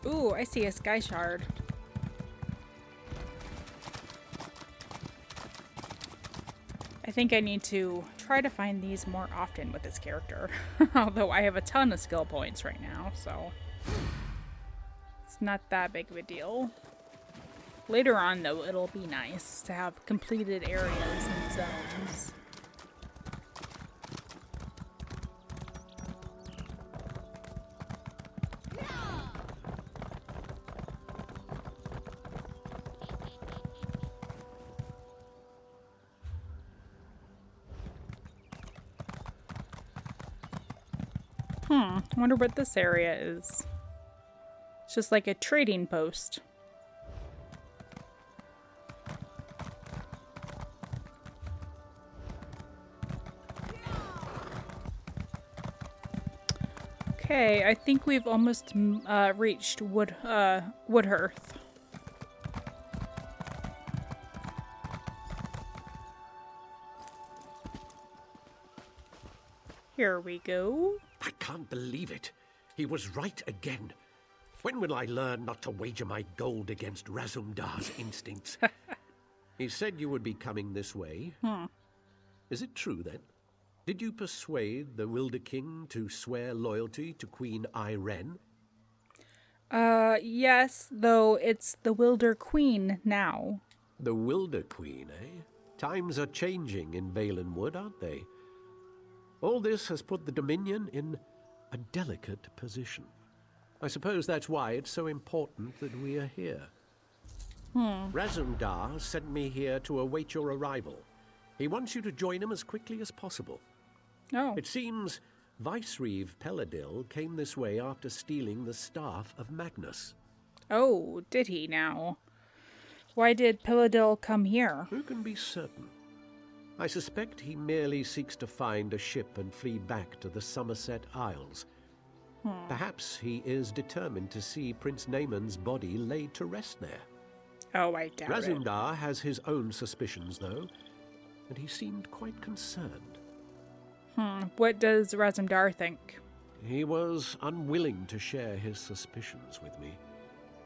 Ooh, I see a sky shard. I think I need to try to find these more often with this character. Although I have a ton of skill points right now, so it's not that big of a deal. Later on, though, it'll be nice to have completed areas and zones. I wonder what this area is. It's just like a trading post. Okay, I think we've almost reached Woodhearth. Here we go. I can't believe it. He was right again. When will I learn not to wager my gold against Razum-dar's instincts? He said you would be coming this way. Is it true, then? Did you persuade the Wilder King to swear loyalty to Queen Irene? Yes, though it's the Wilder Queen now. The Wilder Queen, eh? Times are changing in Valenwood, aren't they? All this has put the Dominion in a delicate position. I suppose that's why it's so important that we are here. Razum-dar sent me here to await your arrival. He wants you to join him as quickly as possible. Oh. It seems Vicereeve Peladil came this way after stealing the staff of Magnus. Oh, did he now? Why did Peladil come here? Who can be certain? I suspect he merely seeks to find a ship and flee back to the Somerset Isles. Perhaps he is determined to see Prince Naaman's body laid to rest there. Oh, I doubt it. Razum-dar has his own suspicions, though, and he seemed quite concerned. What does Razum-dar think? He was unwilling to share his suspicions with me.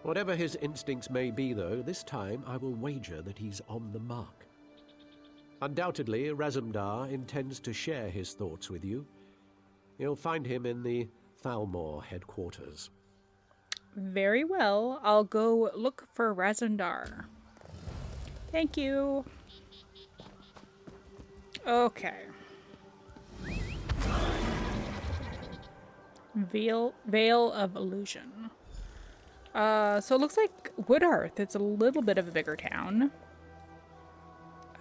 Whatever his instincts may be, though, this time I will wager that he's on the mark. Undoubtedly, Razum-dar intends to share his thoughts with you. You'll find him in the Thalmor headquarters. Very well. I'll go look for Razum-dar. Thank you. Okay. Veil of Illusion. So it looks like Woodhearth. It's a little bit of a bigger town.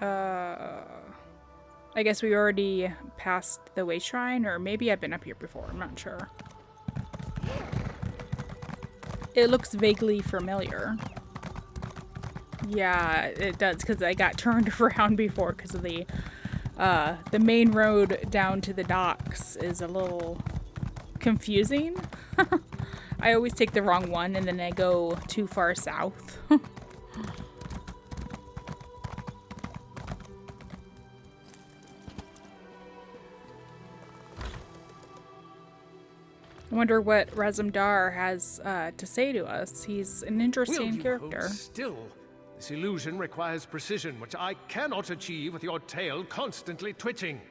I guess we already passed the way shrine, or maybe I've been up here before. I'm not sure. It looks vaguely familiar. Yeah, it does, because I got turned around before because of the main road down to the docks is a little confusing. I always take the wrong one and then I go too far south. I wonder what Razum-dar has to say to us. He's an interesting character. Hold still. This illusion requires precision, which I cannot achieve with your tail constantly twitching.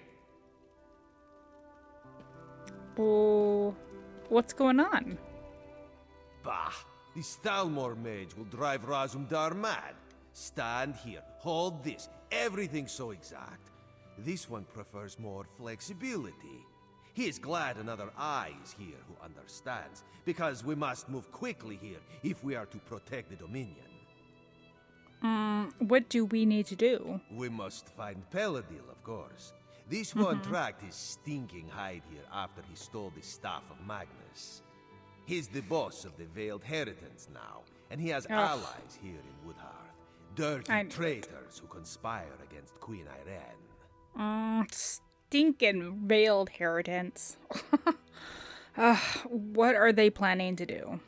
Oh, what's going on? Bah! This Thalmor mage will drive Razum-dar mad. Stand here, hold this, everything's so exact. This one prefers more flexibility. He is glad another eye is here who understands, because we must move quickly here if we are to protect the Dominion. What do we need to do? We must find Peladil, of course. This one tracked his stinking hide here after he stole the staff of Magnus. He's the boss of the Veiled Heritant now, and he has allies here in Woodhearth. Dirty traitors who conspire against Queen Irene. Stinking Veiled Heritants. What are they planning to do?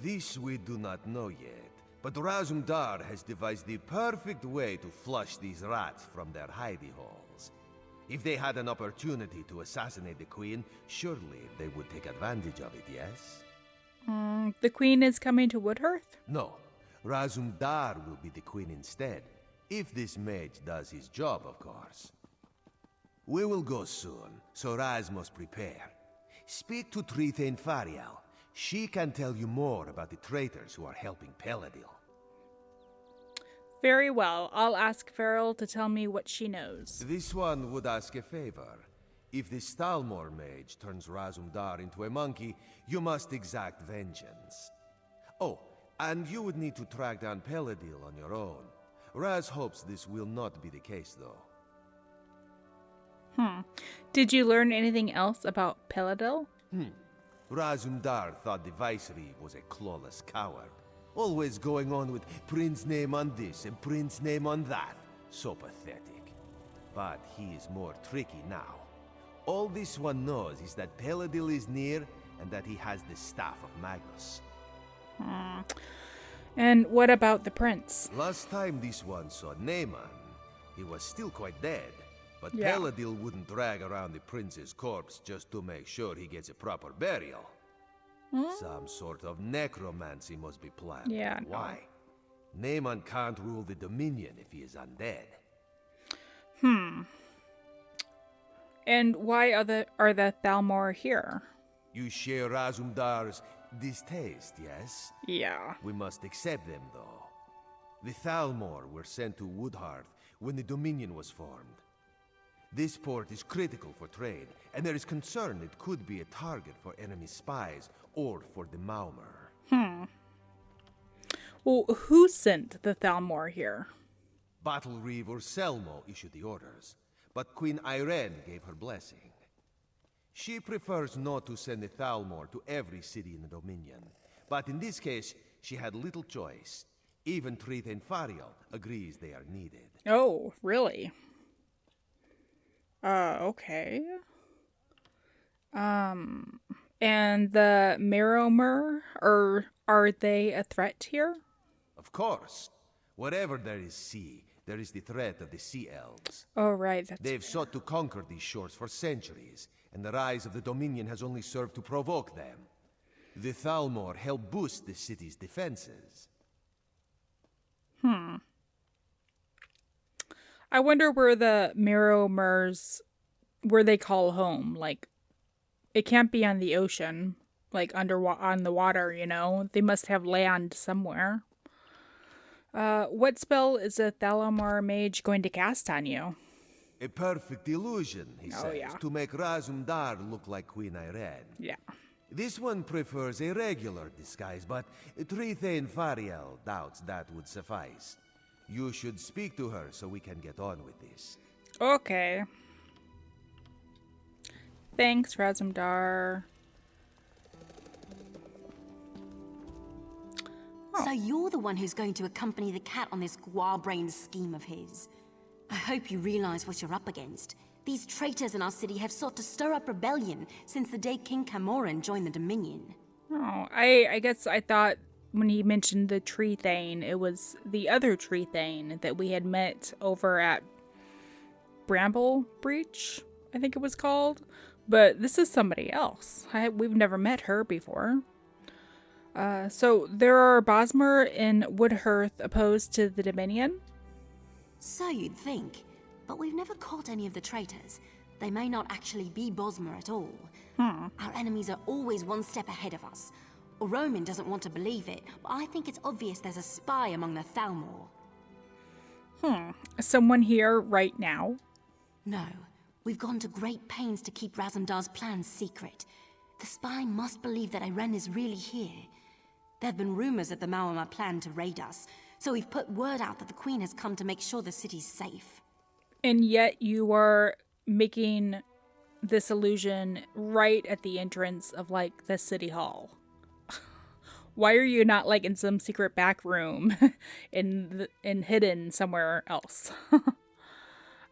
This we do not know yet, but Razum-dar has devised the perfect way to flush these rats from their hidey holes. If they had an opportunity to assassinate the Queen, surely they would take advantage of it, yes? The queen is coming to Woodhearth? No, Razum-dar will be the queen instead. If this mage does his job, of course. We will go soon, so Raz must prepare. Speak to Trithane Farial. She can tell you more about the traitors who are helping Peladil. Very well. I'll ask Farrell to tell me what she knows. This one would ask a favor. If the Stalmor mage turns Razum-dar into a monkey, you must exact vengeance. Oh, and you would need to track down Peladil on your own. Raz hopes this will not be the case, though. Did you learn anything else about Peladil? Razum-dar thought the Vicereeve was a clawless coward. Always going on with Prince name on this and Prince name on that. So pathetic. But he is more tricky now. All this one knows is that Peladil is near and that he has the staff of Magnus. And what about the prince? Last time this one saw Naaman, he was still quite dead. But Yeah. Peladil wouldn't drag around the prince's corpse just to make sure he gets a proper burial. Some sort of necromancy must be planned. Yeah, no. Why? Naaman can't rule the Dominion if he is undead. And why are the Thalmor here? You share Razum-dar's distaste, yes? Yeah. We must accept them, though. The Thalmor were sent to Woodhearth when the Dominion was formed. This port is critical for trade, and there is concern it could be a target for enemy spies or for the Maumur. Well, who sent the Thalmor here? Battle Reeve or Selmo issued the orders, but Queen Irene gave her blessing. She prefers not to send the Thalmor to every city in the Dominion, but in this case, she had little choice. Even Trithane Farial agrees they are needed. Oh, really? Okay. And the Marromer, are they a threat here? Of course. Wherever there is sea, there is the threat of the Sea Elves. Oh, right. They've sought to conquer these shores for centuries, and the rise of the Dominion has only served to provoke them. The Thalmor help boost the city's defenses. I wonder where the Marromers, where they call home. Like, it can't be on the ocean, like on the water, you know? They must have land somewhere. What spell is a Thalmor mage going to cast on you? A perfect illusion, he says, yeah. to make Razum-dar look like Queen Irene. Yeah. This one prefers a regular disguise, but Trithane Farial doubts that would suffice. You should speak to her so we can get on with this. Okay. Thanks, Razum-dar. So you're the one who's going to accompany the cat on this square-brained scheme of his. I hope you realize what you're up against. These traitors in our city have sought to stir up rebellion since the day King Camoran joined the Dominion. Oh, I guess I thought when he mentioned the tree thane, it was the other tree thane that we had met over at Bramble Breach, I think it was called. But this is somebody else. We've never met her before. So there are Bosmer and Woodhearth opposed to the Dominion? So you'd think, but we've never caught any of the traitors. They may not actually be Bosmer at all. Our enemies are always one step ahead of us. Roman doesn't want to believe it, but I think it's obvious there's a spy among the Thalmor. Someone here right now? No, we've gone to great pains to keep Razum-dar's plans secret. The spy must believe that Irene is really here. There have been rumors that the Maumur plan to raid us, so we've put word out that the Queen has come to make sure the city's safe. And yet you are making this illusion right at the entrance of, like, the city hall. Why are you not, like, in some secret back room and hidden somewhere else?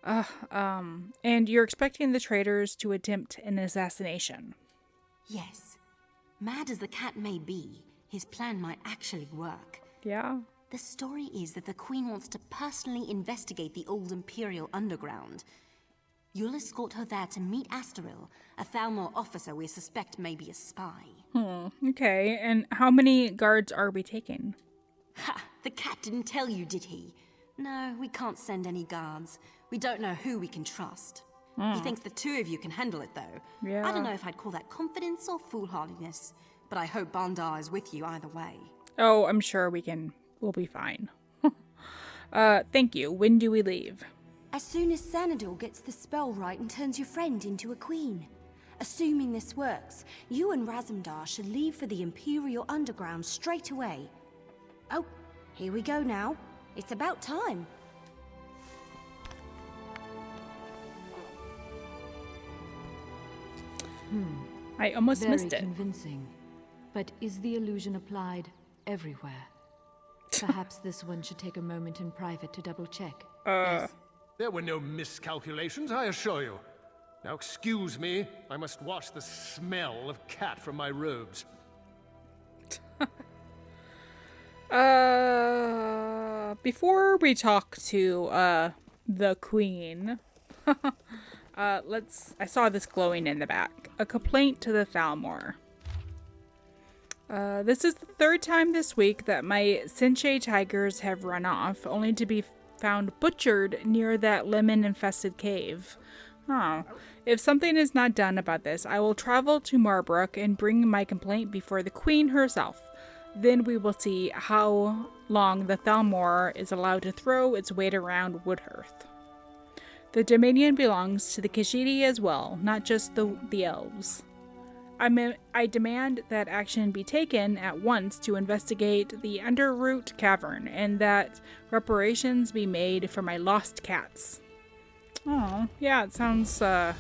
And you're expecting the traitors to attempt an assassination. Yes. Mad as the cat may be, his plan might actually work. Yeah? The story is that the Queen wants to personally investigate the old Imperial underground. You'll escort her there to meet Astaril, a Thalmor officer we suspect may be a spy. Okay, and how many guards are we taking? Ha! The cat didn't tell you, did he? No, we can't send any guards. We don't know who we can trust. He thinks the two of you can handle it, though. Yeah. I don't know if I'd call that confidence or foolhardiness, but I hope Bandar is with you either way. Oh, I'm sure we'll be fine. Thank you. When do we leave? As soon as Xanador gets the spell right and turns your friend into a queen. Assuming this works, you and Razum-dar should leave for the Imperial Underground straight away. Oh, here we go now. It's about time. I almost Very missed it. convincing. But is the illusion applied everywhere? Perhaps this one should take a moment in private to double-check. Yes. There were no miscalculations, I assure you. Now excuse me, I must wash the smell of cat from my robes. Before we talk to, the queen, I saw this glowing in the back. A complaint to the Thalmor. This is the third time this week that my Sinche tigers have run off, only to be found butchered near that lemon-infested cave. Oh. If something is not done about this, I will travel to Marbrook and bring my complaint before the queen herself. Then we will see how long the Thalmor is allowed to throw its weight around Woodhearth. The Dominion belongs to the Khajiit as well, not just the elves. I demand that action be taken at once to investigate the Underroot Cavern, and that reparations be made for my lost cats. Oh, yeah, it sounds, Oh.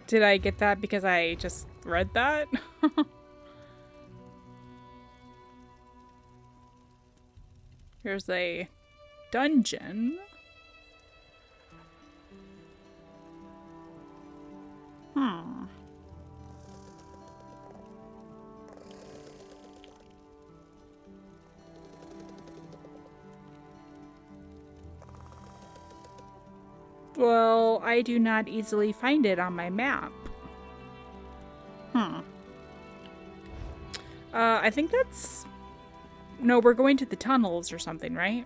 Did I get that because I just read that? Here's a dungeon. Well, I do not easily find it on my map. I think that's... No, we're going to the tunnels or something, right?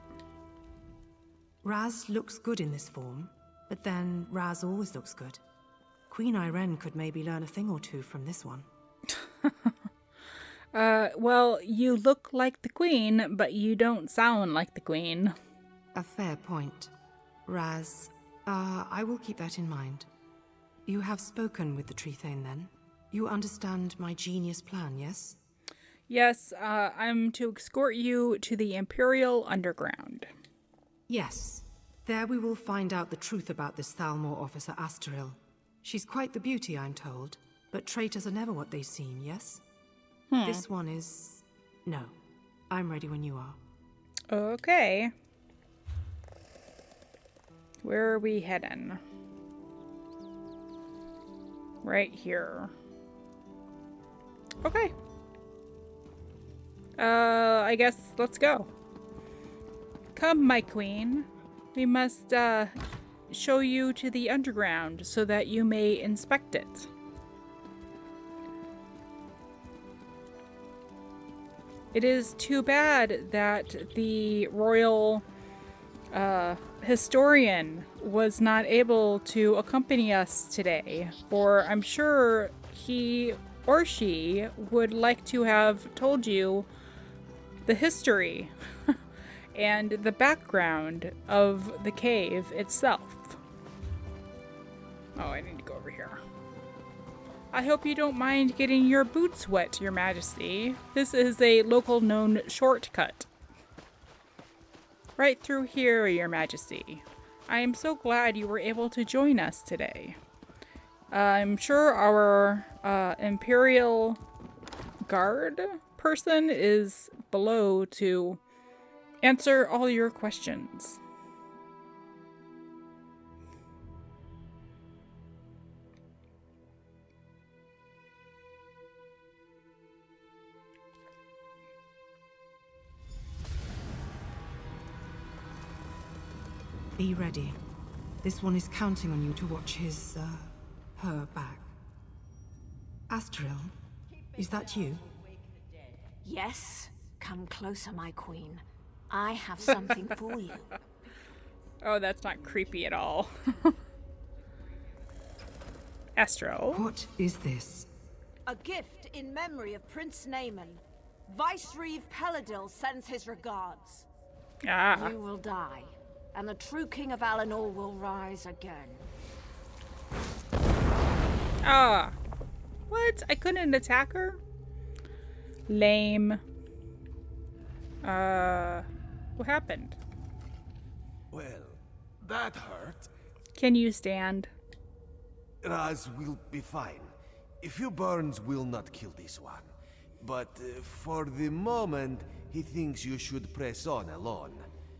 Raz looks good in this form, but then Raz always looks good. Queen Irene could maybe learn a thing or two from this one. Well, you look like the queen, but you don't sound like the queen. A fair point. Raz, I will keep that in mind. You have spoken with the Tree Thane, then? You understand my genius plan, yes? Yes, I'm to escort you to the Imperial Underground. Yes. There we will find out the truth about this Thalmor officer Astaril. She's quite the beauty, I'm told, but traitors are never what they seem, yes? This one is... No. I'm ready when you are. Okay. Where are we heading? Right here. Okay. I guess let's go. Come, my queen. We must, show you to the underground so that you may inspect it. It is too bad that the royal historian was not able to accompany us today, for I'm sure he or she would like to have told you the history and the background of the cave itself. Oh, I need to go over here. I hope you don't mind getting your boots wet, Your Majesty. This is a local known shortcut. Right through here, Your Majesty. I am so glad you were able to join us today. I'm sure our Imperial Guard person is below to answer all your questions. Be ready. This one is counting on you to watch her back. Astril, is that you? Yes. Come closer, my queen. I have something for you. Oh, that's not creepy at all. Astro. What is this? A gift in memory of Prince Naaman. Vice-Reeve Peladil sends his regards. Ah. You will die, and the true King of Alinor will rise again. Ah. What? I couldn't attack her? Lame. What happened? Well, that hurt. Can you stand? Raz will be fine. A few burns will not kill this one. But for the moment, he thinks you should press on alone.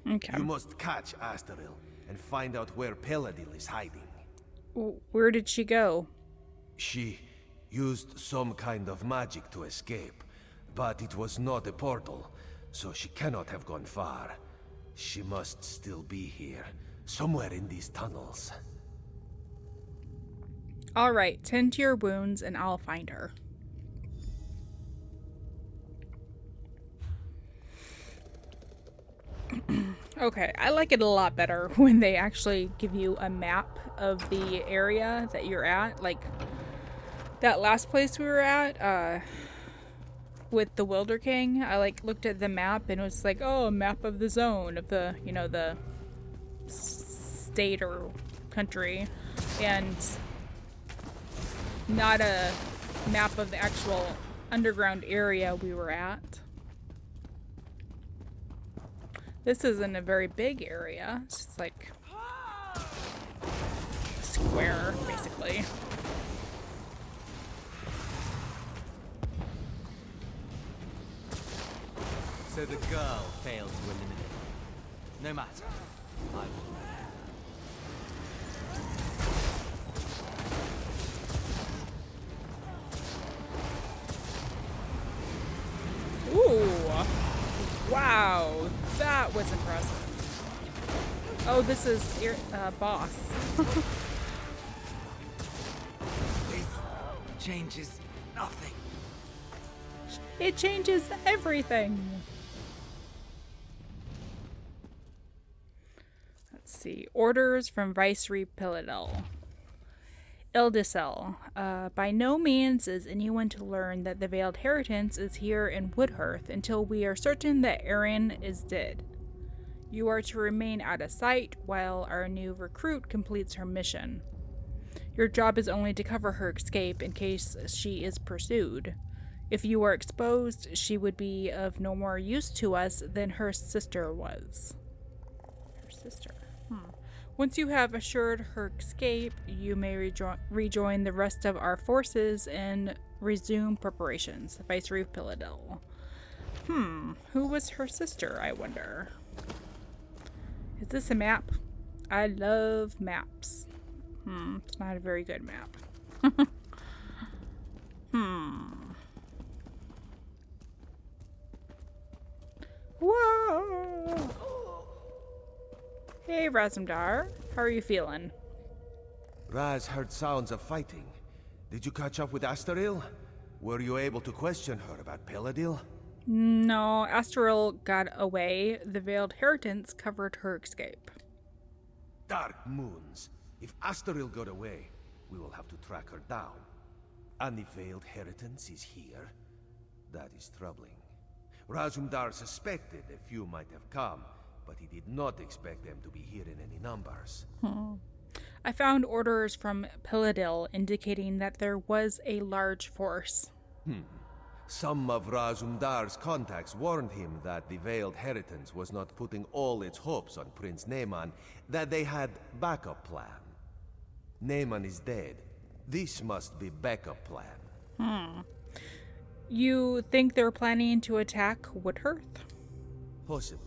Okay. You must catch Asteril and find out where Peladil is hiding. Where did she go? She used some kind of magic to escape, but it was not a portal, so she cannot have gone far. She must still be here, somewhere in these tunnels. All right, tend to your wounds and I'll find her. Okay, I like it a lot better when they actually give you a map of the area that you're at. Like that last place we were at, with the Wilder King, I like looked at the map and it was like, oh, a map of the zone of the, you know, the state or country, and not a map of the actual underground area we were at. This isn't a very big area. It's just like a square, basically. So the girl failed to eliminate. No matter. I will. Ooh. Wow. That was impressive. Oh, this is boss. This changes nothing. It changes everything. Let's see. Orders from Vice-Reeve Peladil. Ildisel. By no means is anyone to learn that the Veiled Heritant is here in Woodhearth until we are certain that Erin is dead. You are to remain out of sight while our new recruit completes her mission. Your job is only to cover her escape in case she is pursued. If you are exposed, she would be of no more use to us than her sister was. Her sister. Once you have assured her escape, you may rejoin the rest of our forces and resume preparations. Vice-Reeve Peladil. Who was her sister, I wonder? Is this a map? I love maps. It's not a very good map. Whoa! Hey, Razum-dar. How are you feeling? Raz heard sounds of fighting. Did you catch up with Asteril? Were you able to question her about Peladil? No, Asteril got away. The Veiled Heritant covered her escape. Dark moons. If Asteril got away, we will have to track her down. And the Veiled Heritant is here? That is troubling. Razum-dar suspected a few might have come, but he did not expect them to be here in any numbers. I found orders from Peladil indicating that there was a large force. Some of Razum-dar's contacts warned him that the Veiled Heritant was not putting all its hopes on Prince Naaman, that they had backup plan. Naaman is dead. This must be backup plan. You think they're planning to attack Woodhearth? Possibly.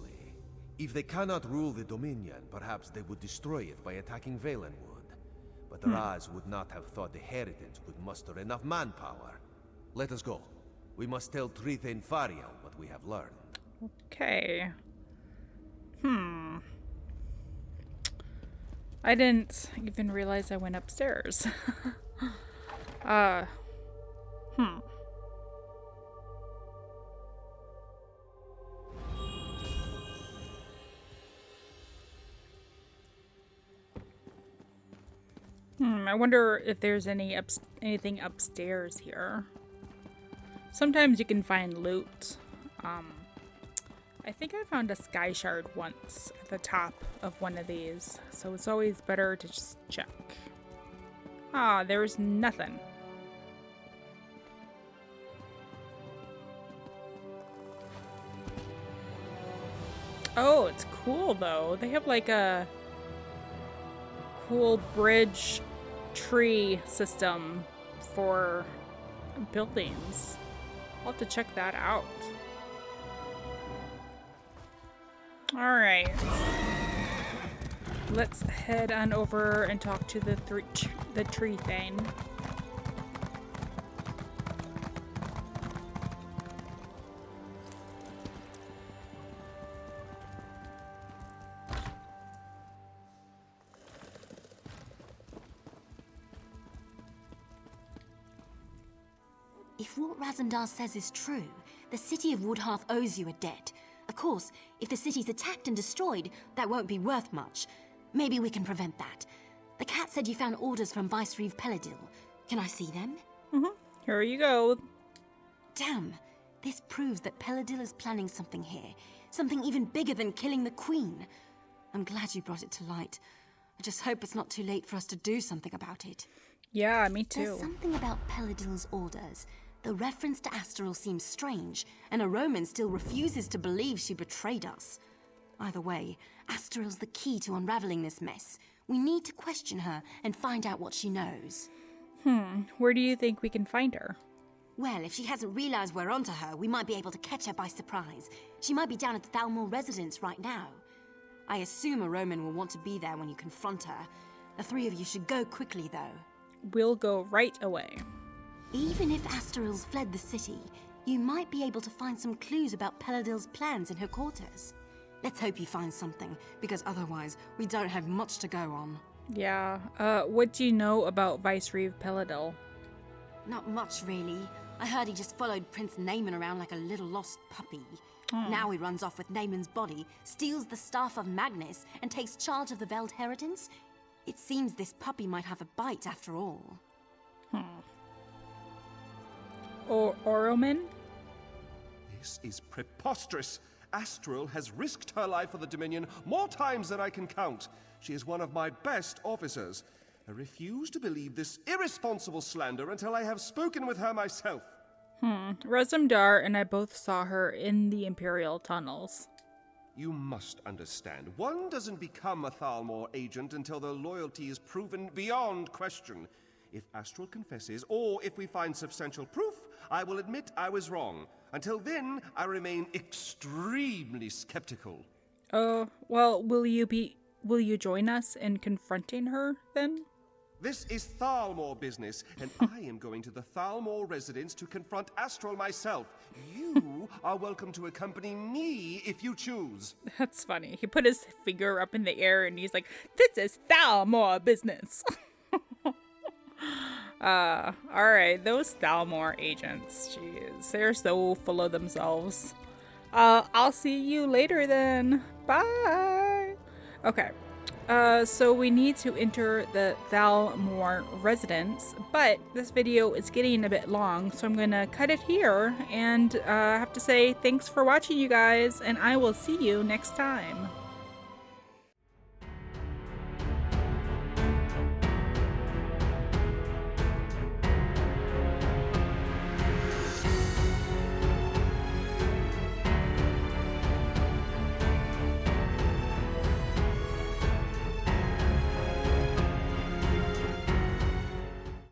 If they cannot rule the Dominion, perhaps they would destroy it by attacking Valenwood. But Raz would not have thought the Heritage could muster enough manpower. Let us go. We must tell Trithain Fariel what we have learned. Okay. I didn't even realize I went upstairs. I wonder if there's anything upstairs here. Sometimes you can find loot. I think I found a sky shard once at the top of one of these, so it's always better to just check. Ah, there's nothing. Oh, it's cool though. They have like a cool bridge tree system for buildings. I'll have to check that out. Alright. Let's head on over and talk to the tree thing. If what Razum-dar says is true, the city of Woodhearth owes you a debt. Of course, if the city's attacked and destroyed, that won't be worth much. Maybe we can prevent that. The cat said you found orders from Vicereeve Peladil. Can I see them? Here you go. Damn. This proves that Peladil is planning something here. Something even bigger than killing the Queen. I'm glad you brought it to light. I just hope it's not too late for us to do something about it. Yeah, me too. There's something about Peladil's orders. The reference to Astral seems strange, and a Roman still refuses to believe she betrayed us. Either way, Astral's the key to unraveling this mess. We need to question her and find out what she knows. Where do you think we can find her? Well, if she hasn't realized we're onto her, we might be able to catch her by surprise. She might be down at the Thalmor residence right now. I assume a Roman will want to be there when you confront her. The three of you should go quickly, though. We'll go right away. Even if Astral's fled the city, you might be able to find some clues about Peladil's plans in her quarters. Let's hope you find something, because otherwise we don't have much to go on. Yeah, what do you know about Vicereeve Peladil? Not much, really. I heard he just followed Prince Naaman around like a little lost puppy. Now he runs off with Naaman's body, steals the Staff of Magnus, and takes charge of the Veiled Heritant. It seems this puppy might have a bite after all. Oroman? This is preposterous. Astral has risked her life for the Dominion more times than I can count. She is one of my best officers. I refuse to believe this irresponsible slander until I have spoken with her myself. Razum-dar and I both saw her in the Imperial tunnels. You must understand, one doesn't become a Thalmor agent until their loyalty is proven beyond question. If Astral confesses, or if we find substantial proof, I will admit I was wrong. Until then, I remain extremely skeptical. Well, will you join us in confronting her, then? This is Thalmor business, and I am going to the Thalmor residence to confront Astral myself. You are welcome to accompany me if you choose. That's funny. He put his finger up in the air and he's like, "This is Thalmor business." Alright, those Thalmor agents, jeez, they're so full of themselves. I'll see you later then. Bye! Okay, so we need to enter the Thalmor residence, but this video is getting a bit long, so I'm gonna cut it here, and I have to say thanks for watching, you guys, and I will see you next time.